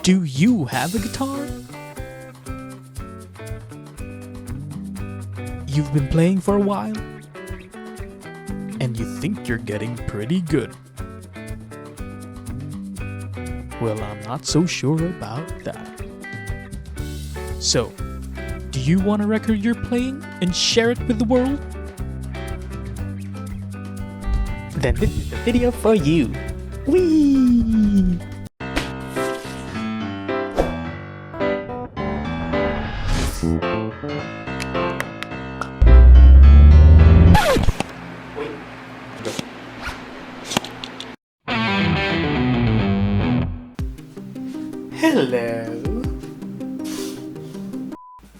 Do you have a guitar? You've been playing for a while, and you think you're getting pretty good. Well, I'm not so sure about that. So, do you want to record your playing and share it with the world? Then this is the video for you. Whee! Hello.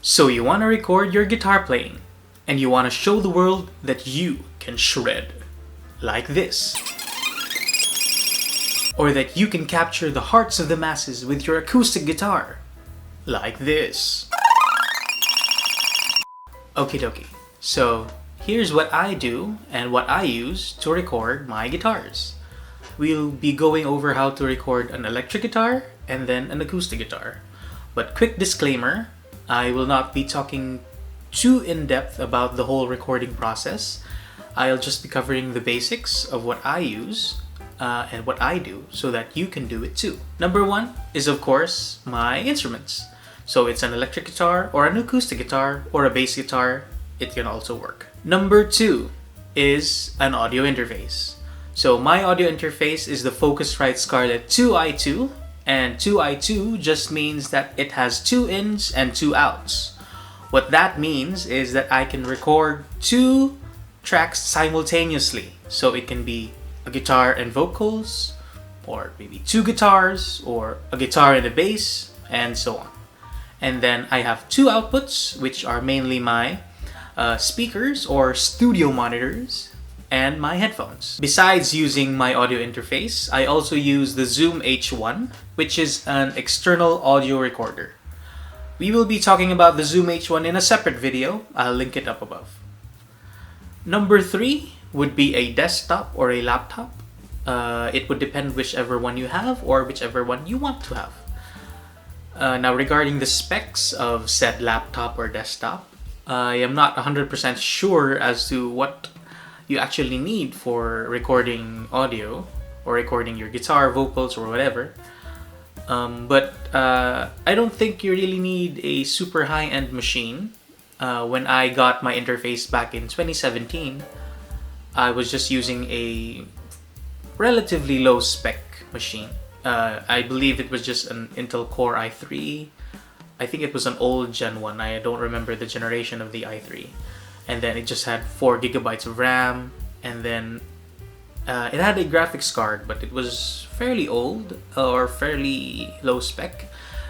So you want to record your guitar playing, and you want to show the world that you can shred like this. Or that you can capture the hearts of the masses with your acoustic guitar like this. Okie dokie. So here's what I do and what I use to record my guitars. We'll be going over how to record an electric guitar and then an acoustic guitar. But quick disclaimer, I will not be talking too in-depth about the whole recording process. I'll just be covering the basics of what I use and what I do so that you can do it too. Number one is of course my instruments. So it's an electric guitar or an acoustic guitar or a bass guitar, it can also work. Number two is an audio interface. So my audio interface is the Focusrite Scarlett 2i2, and 2i2 just means that it has 2 ins and 2 outs. What that means is that I can record 2 tracks simultaneously. So it can be a guitar and vocals, or maybe 2 guitars, or a guitar and a bass, and so on. And then I have 2 outputs, which are mainly my speakers or studio monitors, and my headphones. Besides using my audio interface, I also use the Zoom H1, which is an external audio recorder. We will be talking about the Zoom H1 in a separate video. I'll link it up above. Number 3 would be a desktop or a laptop. It would depend whichever one you have or whichever one you want to have. Now regarding the specs of said laptop or desktop, I am not 100% sure as to what you actually need for recording audio or recording your guitar, vocals, or whatever. But I don't think you really need a super high-end machine. When I got my interface back in 2017, I was just using a relatively low spec machine. I believe it was just an Intel Core i3. I think it was an old Gen 1. I don't remember the generation of the i3. And then it just had 4 gigabytes of RAM, and then it had a graphics card, but it was fairly old or fairly low spec.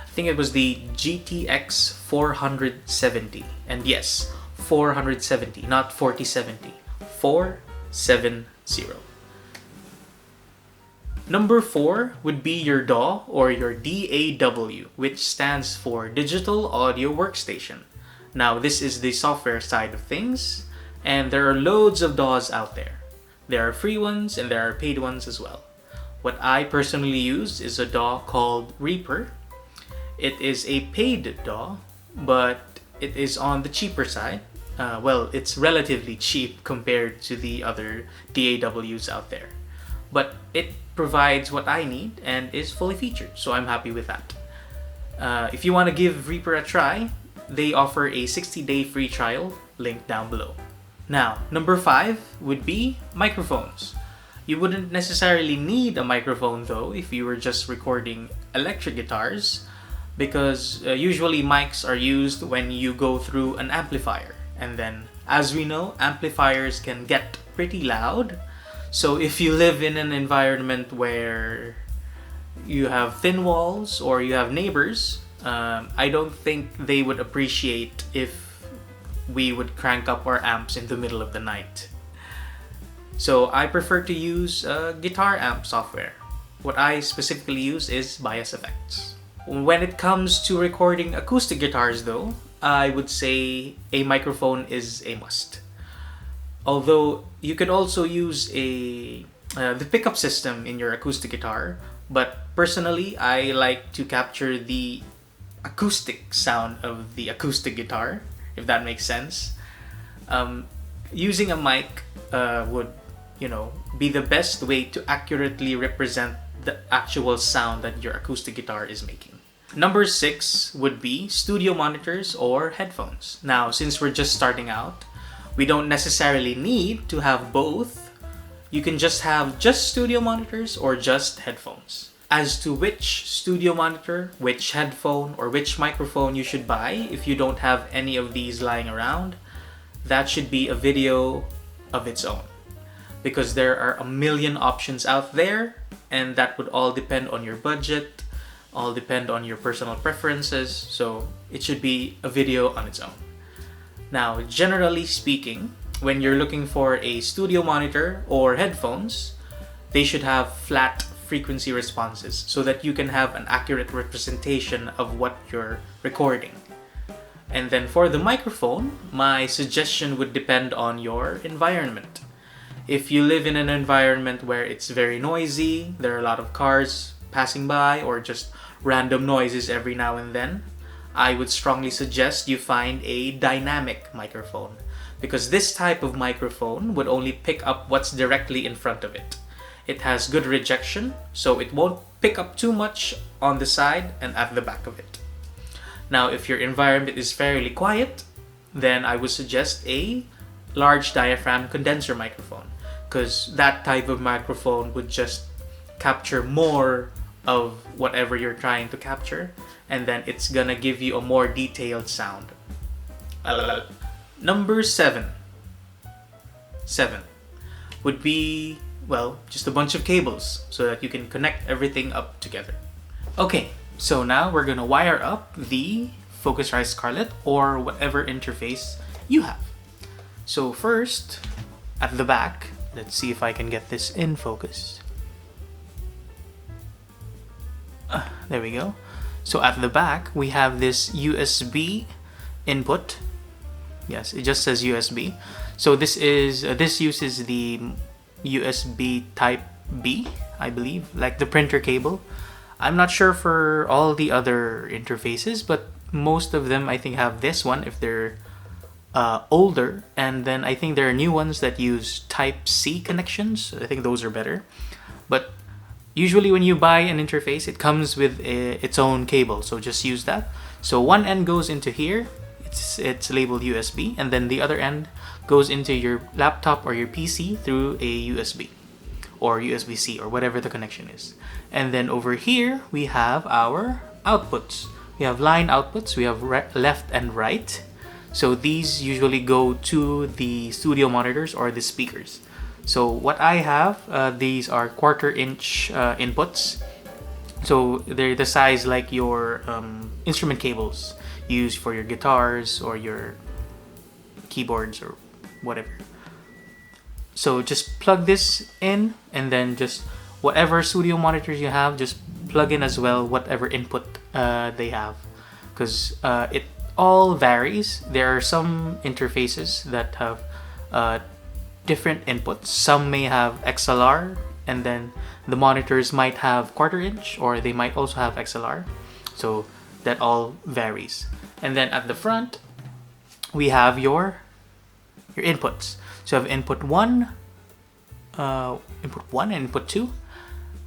I think it was the GTX 470, and yes, 470, not 4070, 470. Number 4 would be your DAW or your DAW, which stands for Digital Audio Workstation. Now this is the software side of things, and there are loads of DAWs out there. There are free ones and there are paid ones as well. What I personally use is a DAW called Reaper. It is a paid DAW, but it is on the cheaper side. Well, it's relatively cheap compared to the other DAWs out there. But it provides what I need and is fully featured, so I'm happy with that. If you want to give Reaper a try, they offer a 60-day free trial, link down below. Now, number 5 would be microphones. You wouldn't necessarily need a microphone though if you were just recording electric guitars, because usually mics are used when you go through an amplifier. And then, as we know, amplifiers can get pretty loud. So if you live in an environment where you have thin walls or you have neighbors, I don't think they would appreciate if we would crank up our amps in the middle of the night. So I prefer to use guitar amp software. What I specifically use is Bias Effects. When it comes to recording acoustic guitars though, I would say a microphone is a must. Although you could also use the pickup system in your acoustic guitar, But personally, I like to capture the acoustic sound of the acoustic guitar, if that makes sense. Using a mic would, be the best way to accurately represent the actual sound that your acoustic guitar is making. Number 6 would be studio monitors or headphones. Now, since we're just starting out, we don't necessarily need to have both. You can just have just studio monitors or just headphones. As to which studio monitor, which headphone, or which microphone you should buy if you don't have any of these lying around, that should be a video of its own. Because there are a million options out there, and that would all depend on your budget, all depend on your personal preferences, so it should be a video on its own. Now, generally speaking, when you're looking for a studio monitor or headphones, they should have flat frequency responses so that you can have an accurate representation of what you're recording. And then for the microphone, my suggestion would depend on your environment. If you live in an environment where it's very noisy, there are a lot of cars passing by or just random noises every now and then, I would strongly suggest you find a dynamic microphone, because this type of microphone would only pick up what's directly in front of it. It has good rejection, so it won't pick up too much on the side and at the back of it. Now, if your environment is fairly quiet, then I would suggest a large diaphragm condenser microphone, because that type of microphone would just capture more of whatever you're trying to capture, and then it's gonna give you a more detailed sound. Number 7 would be, well, just a bunch of cables so that you can connect everything up together. Okay, so now we're gonna wire up the Focusrite Scarlett or whatever interface you have. So first, at the back, let's see if I can get this in focus. There we go. So at the back, we have this USB input. Yes, it just says USB. So this uses the USB Type B, I believe, like the printer cable. I'm not sure for all the other interfaces, but most of them I think have this one if they're older, and then I think there are new ones that use Type C connections. I think those are better. But usually when you buy an interface, it comes with its own cable, so just use that. So one end goes into here, it's labeled USB, and then the other end goes into your laptop or your PC through a USB or USB-C or whatever the connection is. And then over here, we have our outputs. We have line outputs, we have left and right. So these usually go to the studio monitors or the speakers. So what I have, these are 1/4 inch inputs. So they're the size like your instrument cables used for your guitars or your keyboards or whatever. So just plug this in, and then just whatever studio monitors you have, just plug in as well whatever input they have, because it all varies. There are some interfaces that have different inputs. Some may have XLR, and then the monitors might have 1/4 inch, or they might also have XLR. So that all varies. And then at the front, we have your inputs. So you have input 1 and input 2.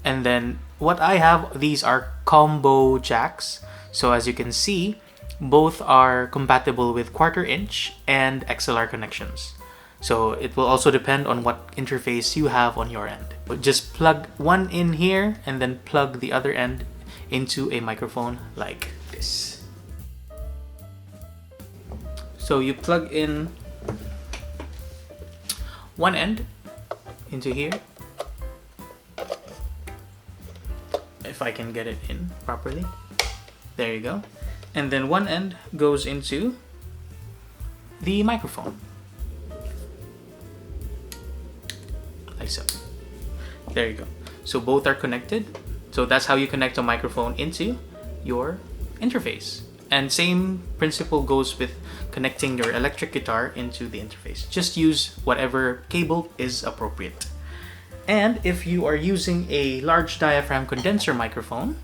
And then what I have, these are combo jacks. So as you can see, both are compatible with 1/4 inch and XLR connections. So it will also depend on what interface you have on your end. But just plug one in here and then plug the other end into a microphone like this. So you plug in one end into here, if I can get it in properly. There you go. And then one end goes into the microphone. Like so. There you go. So both are connected. So that's how you connect a microphone into your interface. And same principle goes with connecting your electric guitar into the interface. Just use whatever cable is appropriate. And if you are using a large diaphragm condenser microphone,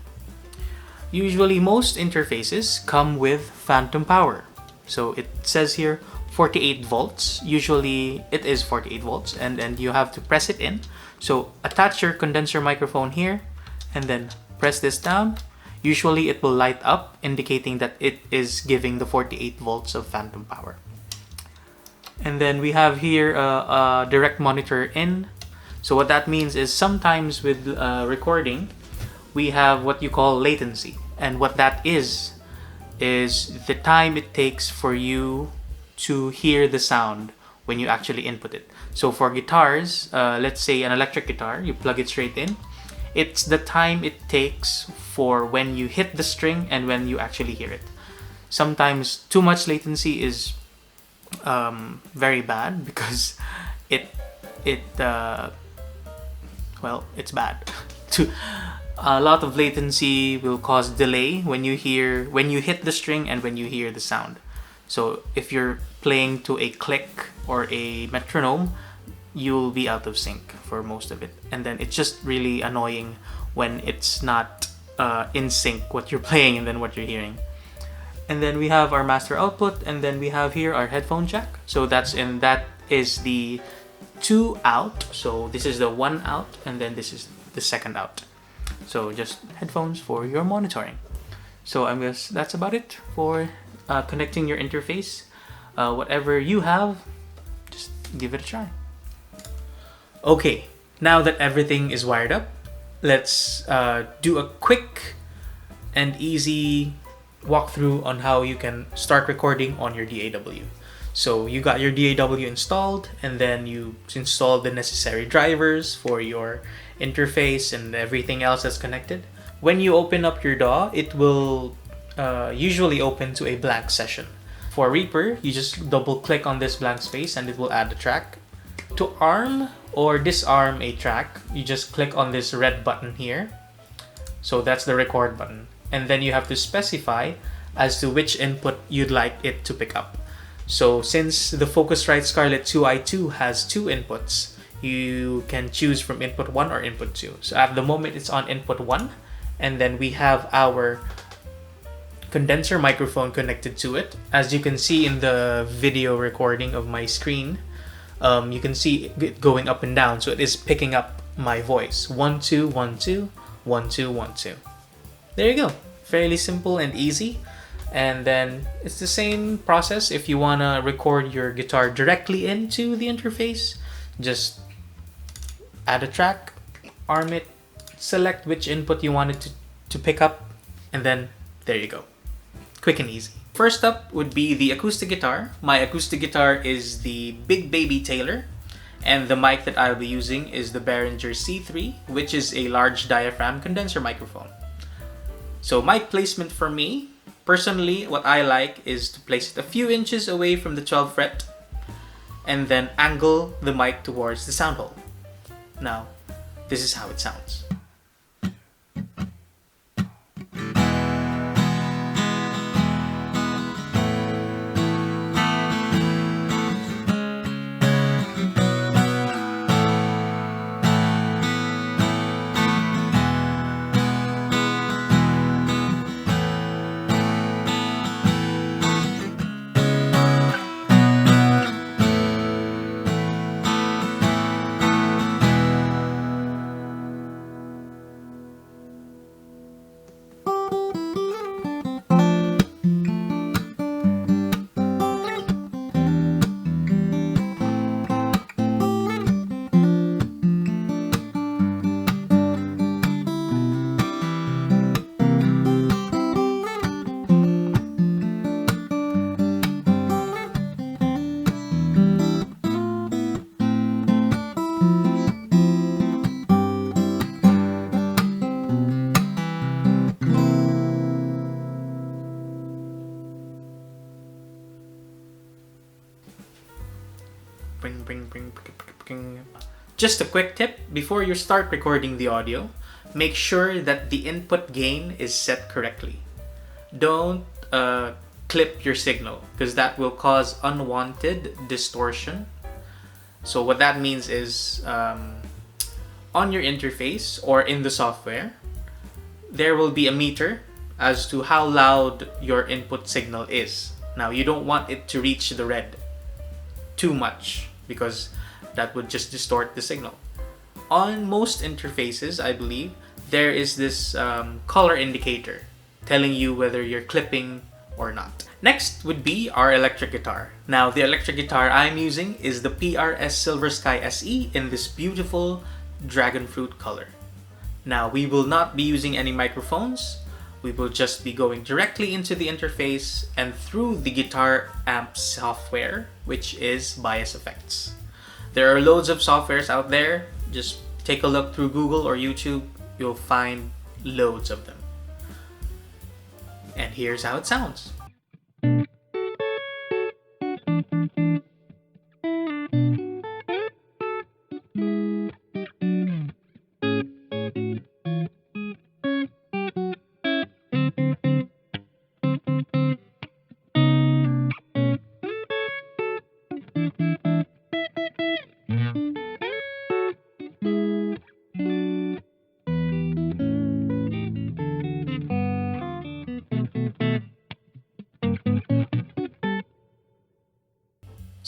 usually most interfaces come with phantom power. So it says here 48 volts. Usually it is 48 volts, and you have to press it in. So attach your condenser microphone here and then press this down. Usually it will light up, indicating that it is giving the 48 volts of phantom power. And then we have here a direct monitor in. So what that means is sometimes with recording, we have what you call latency. And what that is the time it takes for you to hear the sound when you actually input it. So for guitars, let's say an electric guitar, you plug it straight in. It's the time it takes for when you hit the string and when you actually hear it. Sometimes too much latency is very bad because it's bad. A lot of latency will cause delay when you hit the string and when you hear the sound. So if you're playing to a click or a metronome, you'll be out of sync for most of it. And then it's just really annoying when it's not in sync what you're playing and then what you're hearing. And then we have our master output, and then we have here our headphone jack. So that is the 2 out. So this is the 1 out, and then this is the 2nd out. So just headphones for your monitoring. So I guess that's about it for connecting your interface. Whatever you have, just give it a try. Okay, now that everything is wired up, let's do a quick and easy walkthrough on how you can start recording on your DAW. So you got your DAW installed, and then you installed the necessary drivers for your interface and everything else that's connected. When you open up your DAW, it will usually open to a blank session. For Reaper, you just double click on this blank space and it will add a track. To arm or disarm a track, you just click on this red button here. So that's the record button. And then you have to specify as to which input you'd like it to pick up. So since the Focusrite Scarlett 2i2 has 2 inputs, you can choose from input 1 or input 2. So at the moment it's on input 1, and then we have our condenser microphone connected to it. As you can see in the video recording of my screen, you can see it going up and down. So it is picking up my voice. 1 2 1 2 1 2 1 2. There you go. Fairly simple and easy. And then it's the same process if you want to record your guitar directly into the interface. Just add a track, arm it, select which input you want it to pick up, and then there you go. Quick and easy. First up would be the acoustic guitar. My acoustic guitar is the Big Baby Taylor, and the mic that I'll be using is the Behringer C3, which is a large diaphragm condenser microphone. So mic placement for me, personally, what I like is to place it a few inches away from the 12th fret and then angle the mic towards the sound hole. Now, this is how it sounds. Just a quick tip, before you start recording the audio, make sure that the input gain is set correctly. Don't clip your signal, because that will cause unwanted distortion. So what that means is on your interface or in the software, there will be a meter as to how loud your input signal is. Now, you don't want it to reach the red too much because that would just distort the signal. On most interfaces, I believe, there is this color indicator telling you whether you're clipping or not. Next would be our electric guitar. Now, the electric guitar I'm using is the PRS Silver Sky SE in this beautiful dragon fruit color. Now, we will not be using any microphones. We will just be going directly into the interface and through the guitar amp software, which is Bias Effects. There are loads of softwares out there. Just take a look through Google or YouTube. You'll find loads of them. And here's how it sounds.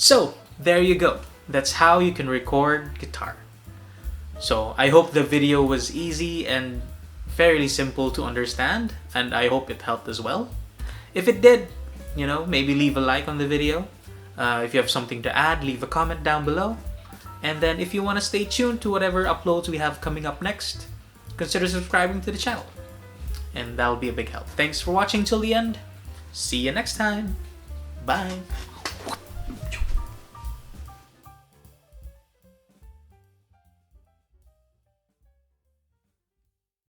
So, there you go. That's how you can record guitar. So, I hope the video was easy and fairly simple to understand, and I hope it helped as well. If it did, maybe leave a like on the video. If you have something to add, leave a comment down below. And then if you want to stay tuned to whatever uploads we have coming up next, consider subscribing to the channel. And that'll be a big help. Thanks for watching till the end. See you next time. Bye.